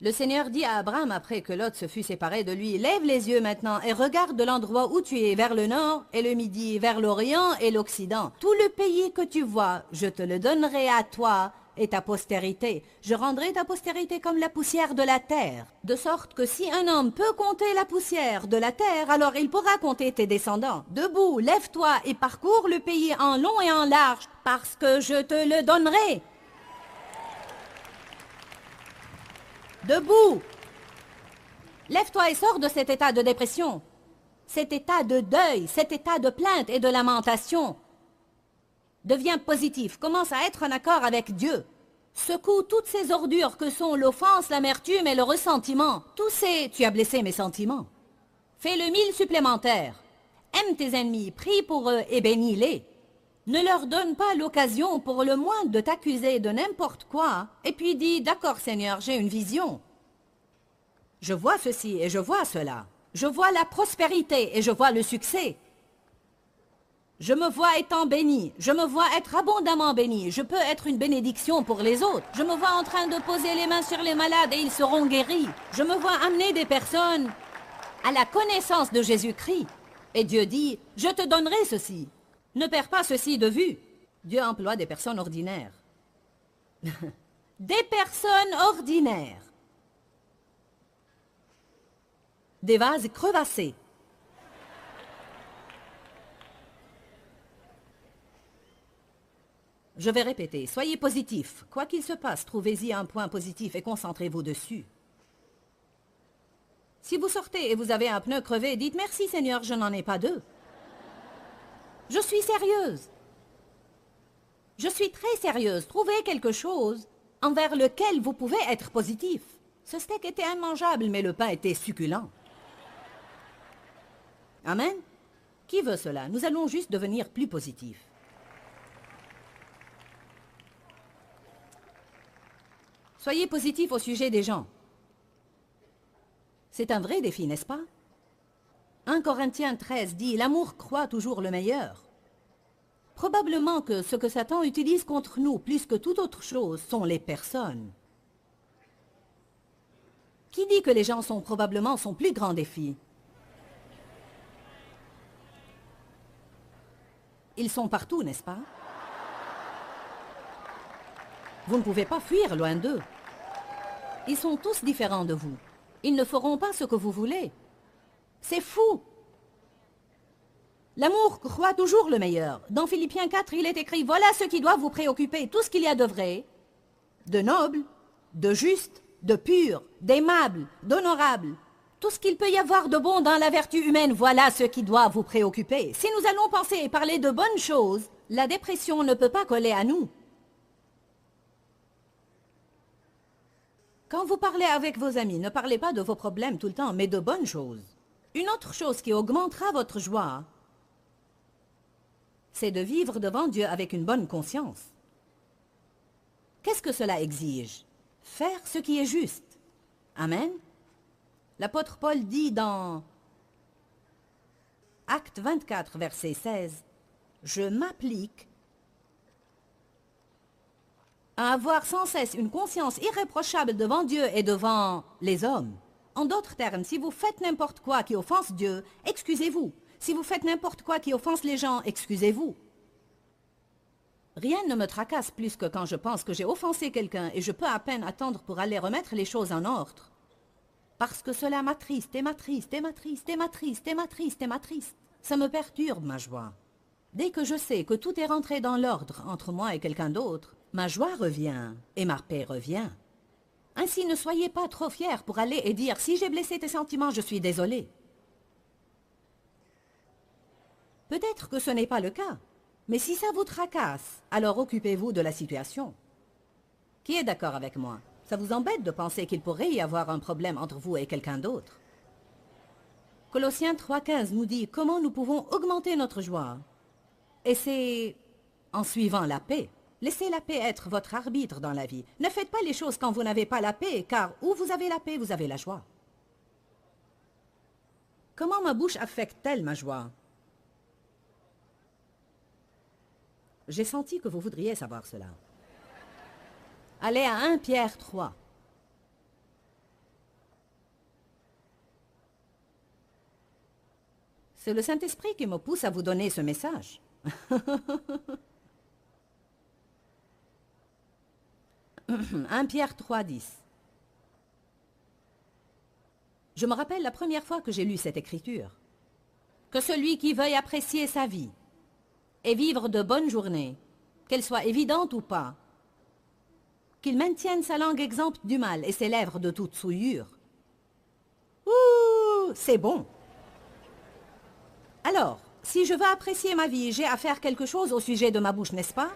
Speaker 1: Le Seigneur dit à Abraham, après que Lot se fut séparé de lui, « Lève les yeux maintenant et regarde de l'endroit où tu es, vers le nord et le midi, vers l'orient et l'occident. Tout le pays que tu vois, je te le donnerai à toi et ta postérité. Je rendrai ta postérité comme la poussière de la terre, de sorte que si un homme peut compter la poussière de la terre, alors il pourra compter tes descendants. Debout, lève-toi et parcours le pays en long et en large, parce que je te le donnerai. » Debout! Lève-toi et sors de cet état de dépression, cet état de deuil, cet état de plainte et de lamentation. Deviens positif, commence à être en accord avec Dieu. Secoue toutes ces ordures que sont l'offense, l'amertume et le ressentiment. Tous ces... Tu as blessé mes sentiments. Fais le 1000 supplémentaires. Aime tes ennemis, prie pour eux et bénis-les. Ne leur donne pas l'occasion pour le moins de t'accuser de n'importe quoi, et puis dis, d'accord Seigneur, j'ai une vision. Je vois ceci et je vois cela. Je vois la prospérité et je vois le succès. Je me vois étant béni, je me vois être abondamment béni, je peux être une bénédiction pour les autres. Je me vois en train de poser les mains sur les malades et ils seront guéris. Je me vois amener des personnes à la connaissance de Jésus-Christ. Et Dieu dit, je te donnerai ceci. Ne perds pas ceci de vue. Dieu emploie des personnes ordinaires. Des personnes ordinaires. Des vases crevassés. Je vais répéter, soyez positif. Quoi qu'il se passe, trouvez-y un point positif et concentrez-vous dessus. Si vous sortez et vous avez un pneu crevé, dites merci Seigneur, je n'en ai pas deux. Je suis sérieuse. Je suis très sérieuse. Trouvez quelque chose envers lequel vous pouvez être positif. Ce steak était immangeable, mais le pain était succulent. Amen. Qui veut cela? Nous allons juste devenir plus positifs. Soyez positif au sujet des gens. C'est un vrai défi, n'est-ce pas? 1 Corinthiens 13 dit, l'amour croit toujours le meilleur. Probablement que ce que Satan utilise contre nous, plus que toute autre chose, sont les personnes. Qui dit que les gens sont probablement son plus grand défi? Ils sont partout, n'est-ce pas? Vous ne pouvez pas fuir loin d'eux. Ils sont tous différents de vous. Ils ne feront pas ce que vous voulez. C'est fou. L'amour croit toujours le meilleur. Dans Philippiens 4, il est écrit, voilà ce qui doit vous préoccuper, tout ce qu'il y a de vrai, de noble, de juste, de pur, d'aimable, d'honorable. Tout ce qu'il peut y avoir de bon dans la vertu humaine, voilà ce qui doit vous préoccuper. Si nous allons penser et parler de bonnes choses, la dépression ne peut pas coller à nous. Quand vous parlez avec vos amis, ne parlez pas de vos problèmes tout le temps, mais de bonnes choses. Une autre chose qui augmentera votre joie, c'est de vivre devant Dieu avec une bonne conscience. Qu'est-ce que cela exige? Faire ce qui est juste. Amen. L'apôtre Paul dit dans Acte 24, verset 16, « Je m'applique à avoir sans cesse une conscience irréprochable devant Dieu et devant les hommes. » En d'autres termes, si vous faites n'importe quoi qui offense Dieu, excusez-vous. Si vous faites n'importe quoi qui offense les gens, excusez-vous. Rien ne me tracasse plus que quand je pense que j'ai offensé quelqu'un et je peux à peine attendre pour aller remettre les choses en ordre. Parce que cela m'attriste et m'attriste et m'attriste et m'attriste et m'attriste et m'attriste. Ça me perturbe ma joie. Dès que je sais que tout est rentré dans l'ordre entre moi et quelqu'un d'autre, ma joie revient et ma paix revient. Ainsi, ne soyez pas trop fiers pour aller et dire « Si j'ai blessé tes sentiments, je suis désolé. » Peut-être que ce n'est pas le cas, mais si ça vous tracasse, alors occupez-vous de la situation. Qui est d'accord avec moi? Ça vous embête de penser qu'il pourrait y avoir un problème entre vous et quelqu'un d'autre? Colossiens 3,15 nous dit comment nous pouvons augmenter notre joie. Et c'est en suivant la paix. Laissez la paix être votre arbitre dans la vie. Ne faites pas les choses quand vous n'avez pas la paix, car où vous avez la paix, vous avez la joie. Comment ma bouche affecte-t-elle ma joie? J'ai senti que vous voudriez savoir cela. Allez à 1 Pierre 3. C'est le Saint-Esprit qui me pousse à vous donner ce message. 1 Pierre 3, 10. Je me rappelle la première fois que j'ai lu cette écriture. Que celui qui veuille apprécier sa vie et vivre de bonnes journées, qu'elles soient évidentes ou pas, qu'il maintienne sa langue exempte du mal et ses lèvres de toute souillure. Ouh, c'est bon. Alors, si je veux apprécier ma vie, j'ai à faire quelque chose au sujet de ma bouche, n'est-ce pas?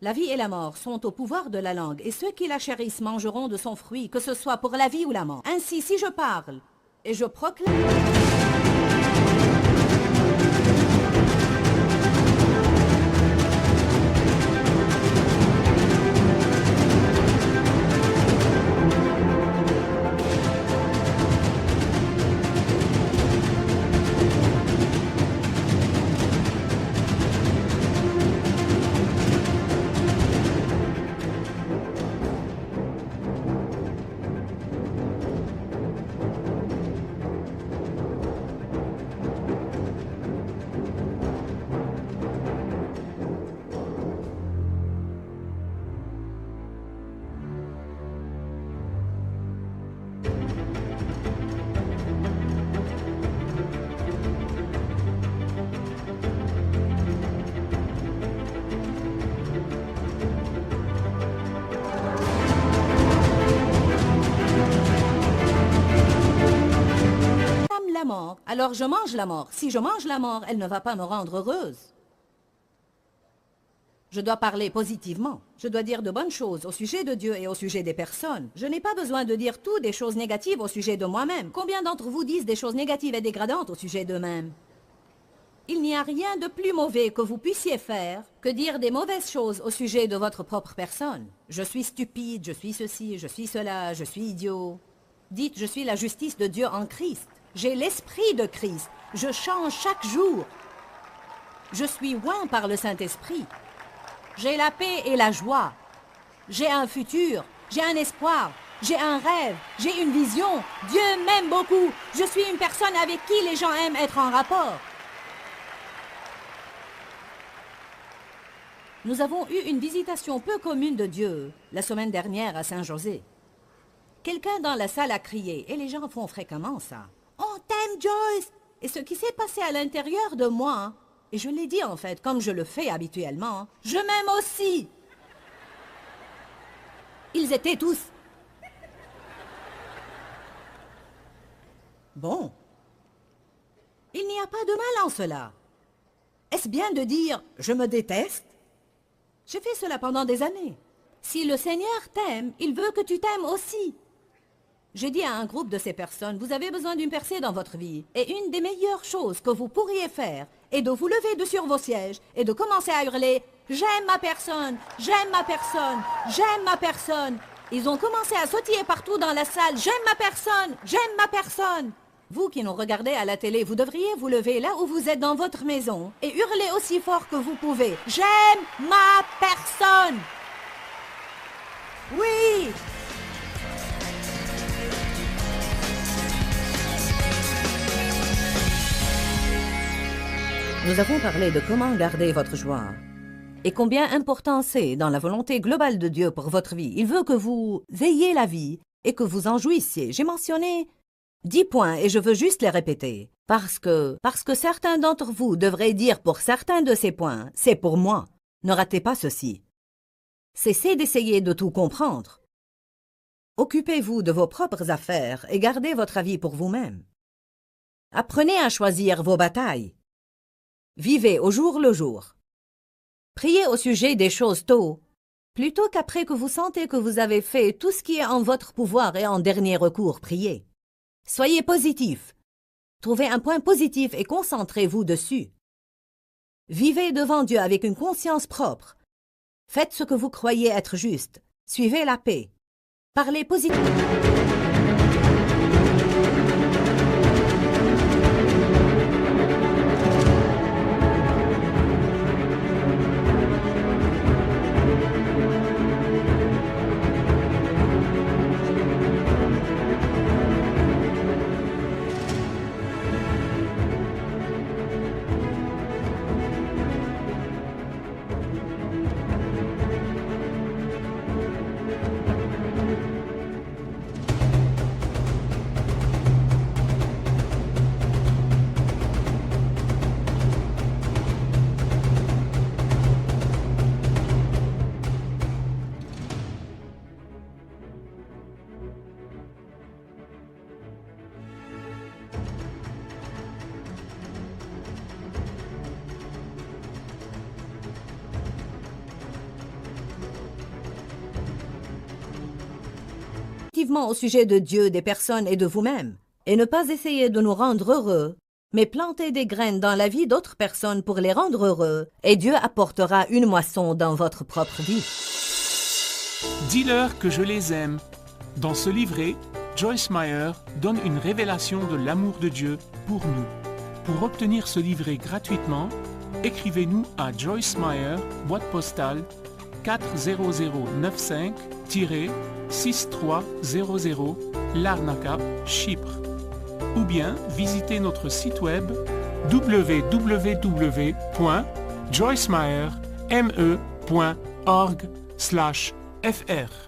Speaker 1: La vie et la mort sont au pouvoir de la langue, et ceux qui la chérissent mangeront de son fruit, que ce soit pour la vie ou la mort. Ainsi, si je parle et je proclame... la mort, alors je mange la mort. Si je mange la mort, elle ne va pas me rendre heureuse. Je dois parler positivement. Je dois dire de bonnes choses au sujet de Dieu et au sujet des personnes. Je n'ai pas besoin de dire tout des choses négatives au sujet de moi-même. Combien d'entre vous disent des choses négatives et dégradantes au sujet d'eux-mêmes? Il n'y a rien de plus mauvais que vous puissiez faire que dire des mauvaises choses au sujet de votre propre personne. Je suis stupide, je suis ceci, je suis cela, je suis idiot. Dites, je suis la justice de Dieu en Christ. J'ai l'esprit de Christ. Je change chaque jour. Je suis oint par le Saint-Esprit. J'ai la paix et la joie. J'ai un futur. J'ai un espoir. J'ai un rêve. J'ai une vision. Dieu m'aime beaucoup. Je suis une personne avec qui les gens aiment être en rapport. Nous avons eu une visitation peu commune de Dieu la semaine dernière à Saint-José. Quelqu'un dans la salle a crié, et les gens font fréquemment ça. « On t'aime, Joyce !» Et ce qui s'est passé à l'intérieur de moi, et je l'ai dit en fait, comme je le fais habituellement, « Je m'aime aussi !» Ils étaient tous. Bon. Il n'y a pas de mal en cela. Est-ce bien de dire « Je me déteste » J'ai fait cela pendant des années. Si le Seigneur t'aime, il veut que tu t'aimes aussi. J'ai dit à un groupe de ces personnes, vous avez besoin d'une percée dans votre vie. Et une des meilleures choses que vous pourriez faire est de vous lever de sur vos sièges et de commencer à hurler « J'aime ma personne, j'aime ma personne, j'aime ma personne ». Ils ont commencé à sautiller partout dans la salle « J'aime ma personne, j'aime ma personne ». Vous qui nous regardez à la télé, vous devriez vous lever là où vous êtes dans votre maison et hurler aussi fort que vous pouvez « J'aime ma personne ». Oui! Nous avons parlé de comment garder votre joie et combien important c'est dans la volonté globale de Dieu pour votre vie. Il veut que vous ayez la vie et que vous en jouissiez. J'ai mentionné 10 points et je veux juste les répéter parce que certains d'entre vous devraient dire pour certains de ces points, c'est pour moi. Ne ratez pas ceci. Cessez d'essayer de tout comprendre. Occupez-vous de vos propres affaires et gardez votre avis pour vous-même. Apprenez à choisir vos batailles. Vivez au jour le jour. Priez au sujet des choses tôt, plutôt qu'après que vous sentez que vous avez fait tout ce qui est en votre pouvoir et en dernier recours, priez. Soyez positif. Trouvez un point positif et concentrez-vous dessus. Vivez devant Dieu avec une conscience propre. Faites ce que vous croyez être juste. Suivez la paix. Parlez positivement. activement au sujet de Dieu, des personnes et de vous-même, et ne pas essayer de nous rendre heureux, mais planter des graines dans la vie d'autres personnes pour les rendre heureux, et Dieu apportera une moisson dans votre propre vie.
Speaker 3: Dis-leur que je les aime. Dans ce livret, Joyce Meyer donne une révélation de l'amour de Dieu pour nous. Pour obtenir ce livret gratuitement, écrivez-nous à Joyce Meyer, boîte postale 40095-6300, Larnaca, Chypre. Ou bien visitez notre site web www.joycemeyer.org/fr.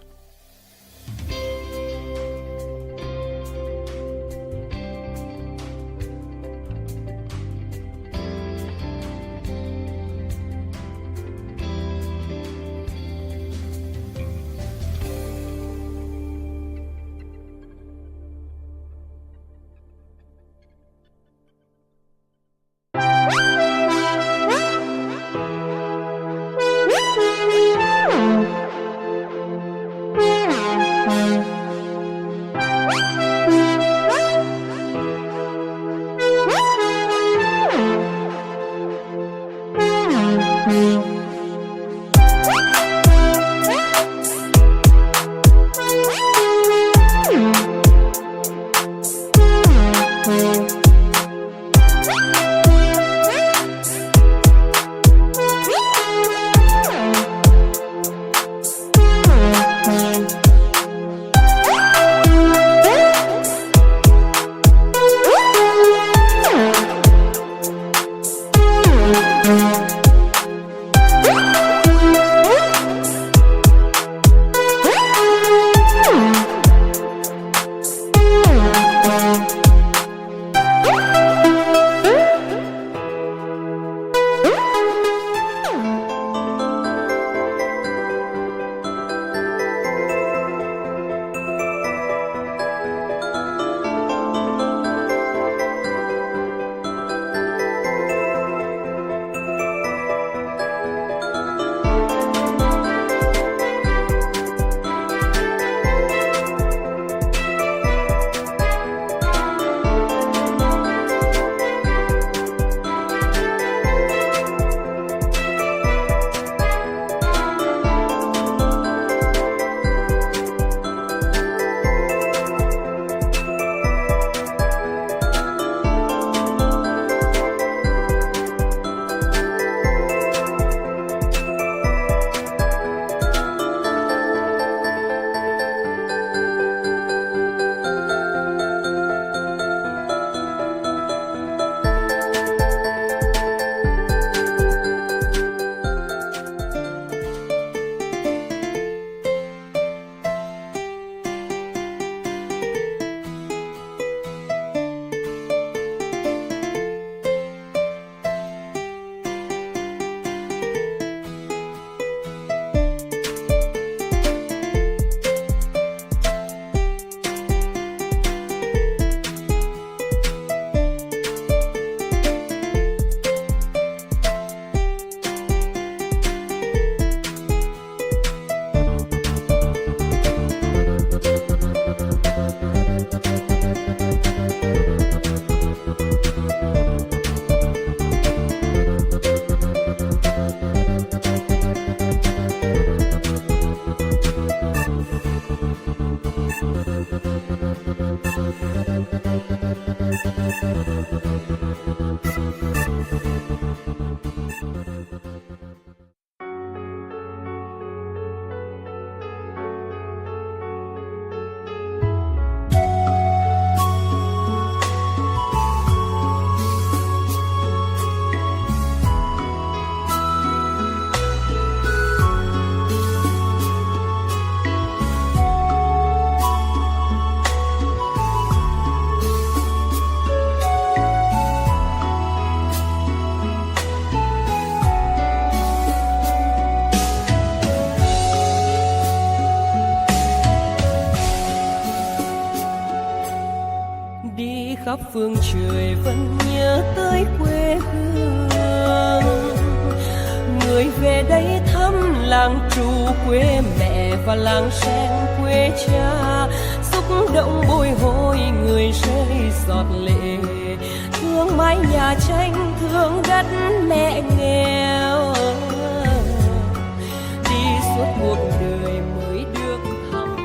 Speaker 4: khắp phương trời vẫn nhớ tới quê hương. Người về đây thăm làng trù quê mẹ và làng sen quê cha, giọt lệ, thương mái nhà tranh, thương đất mẹ nghèo, đi suốt cuộc đời mới được thăm.